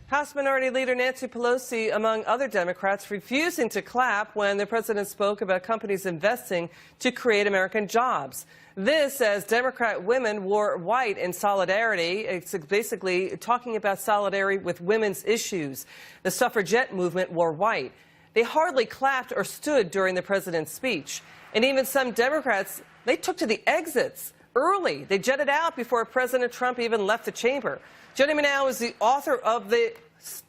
House Minority Leader Nancy Pelosi, among other Democrats, refusing to clap when the president spoke about companies investing to create American jobs. This as Democrat women wore white in solidarity. It's basically talking about solidarity with women's issues. The suffragette movement wore white. They hardly clapped or stood during the president's speech. And even some Democrats, they took to the exits early. They jetted out before President Trump even left the chamber. Joining me now is the author of the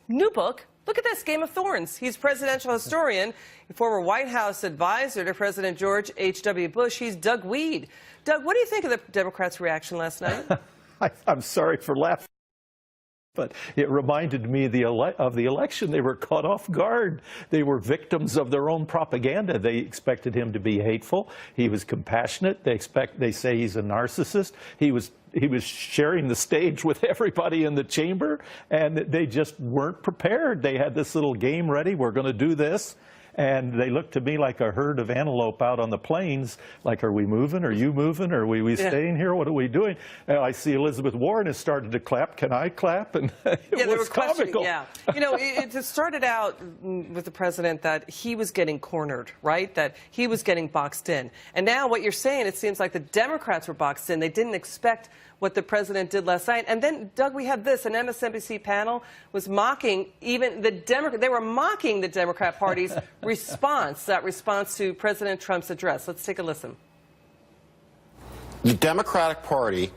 new book. Look at this, Game of Thorns. He's presidential historian, former White House advisor to President George H.W. Bush. He's Doug Wead. Doug, what do you think of the Democrats' reaction last night? I'm sorry for laughing, but it reminded me of the election. They were caught off guard. They were victims of their own propaganda. They expected him to be hateful. He was compassionate. They say he's a narcissist. He was sharing the stage with everybody in the chamber, and they just weren't prepared. They had this little game ready. We're going to do this. And they looked to me like a herd of antelope out on the plains, like, are we moving? Are you moving? Are we staying here? What are we doing? And I see Elizabeth Warren has started to clap. Can I clap? And it was comical. Yeah. You know, it started out with the president that he was getting cornered, right? That he was getting boxed in. And now what you're saying, it seems like the Democrats were boxed in. They didn't expect what the president did last night. And then, Doug, we have this. An MSNBC panel was mocking even the Democrat. They were mocking the Democrat Party's response to President Trump's address. Let's take a listen. The Democratic Party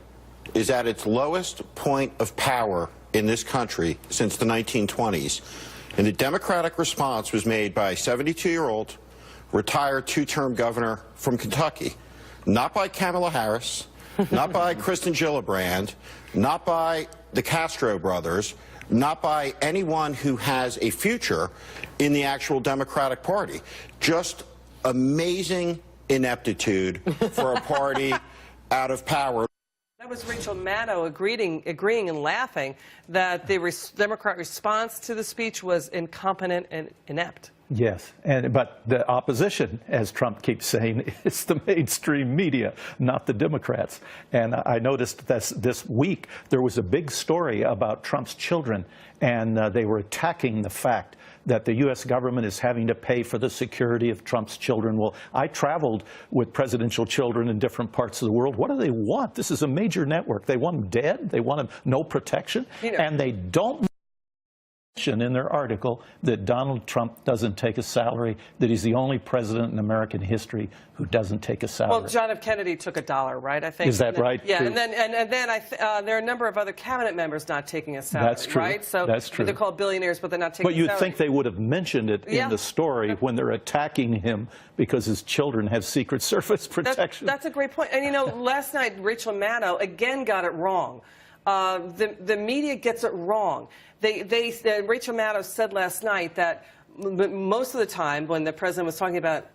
is at its lowest point of power in this country since the 1920s. And the Democratic response was made by a 72-year-old retired two-term governor from Kentucky, not by Kamala Harris, not by Kristen Gillibrand, not by the Castro brothers, not by anyone who has a future in the actual Democratic Party. Just amazing ineptitude for a party out of power. That was Rachel Maddow agreeing and laughing that the Democrat response to the speech was incompetent and inept. Yes, but the opposition, as Trump keeps saying, is the mainstream media, not the Democrats. And I noticed this week there was a big story about Trump's children, and they were attacking the fact that the U.S. government is having to pay for the security of Trump's children. Well, I traveled with presidential children in different parts of the world. What do they want? This is a major network. They want them dead. They want them no protection. And they don't in their article that Donald Trump doesn't take a salary, that he's the only president in American history who doesn't take a salary. Well, John F. Kennedy took $1, right? I think. Is that right? Yeah, and then there are a number of other cabinet members not taking a salary. That's true. Right? So that's true. They're called billionaires, but they're not taking. But you'd a salary. think they would have mentioned it in the story when they're attacking him because his children have Secret Service protection. That's a great point. And you know, last night Rachel Maddow again got it wrong. The media gets it wrong. Rachel Maddow said last night that most of the time when the president was talking about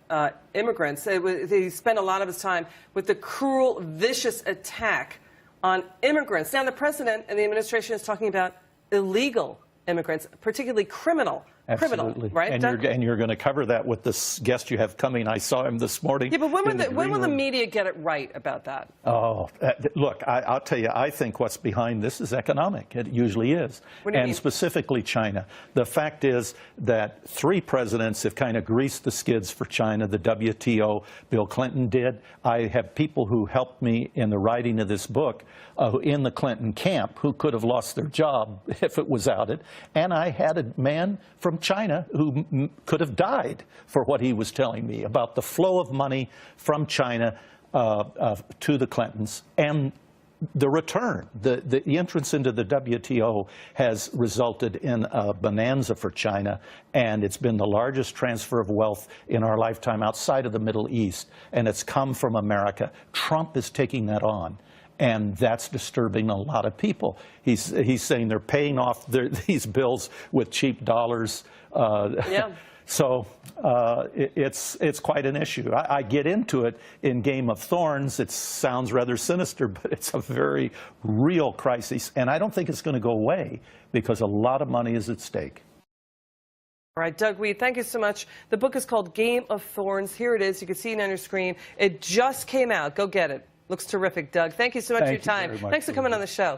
immigrants, he spent a lot of his time with the cruel, vicious attack on immigrants. Now the president and the administration is talking about illegal immigrants, particularly criminal. Absolutely. Right? And you're going to cover that with this guest you have coming. I saw him this morning. Yeah, but when will the media get it right about that? Oh, look, I'll tell you, I think what's behind this is economic. It usually is. What do you mean? Specifically China. The fact is that 3 presidents have kind of greased the skids for China. The WTO, Bill Clinton did. I have people who helped me in the writing of this book in the Clinton camp who could have lost their job if it was outed. And I had a man from China who could have died for what he was telling me about the flow of money from China to the Clintons and the return. The entrance into the WTO has resulted in a bonanza for China, and it's been the largest transfer of wealth in our lifetime outside of the Middle East, and it's come from America. Trump is taking that on. And that's disturbing a lot of people. He's saying they're paying off these bills with cheap dollars. Yeah. So it's quite an issue. I get into it in Game of Thorns. It sounds rather sinister, but it's a very real crisis. And I don't think it's going to go away because a lot of money is at stake. All right, Doug Wead, thank you so much. The book is called Game of Thorns. Here it is. You can see it on your screen. It just came out. Go get it. Looks terrific, Doug. Thank you so much for your time. Thanks for coming on the show.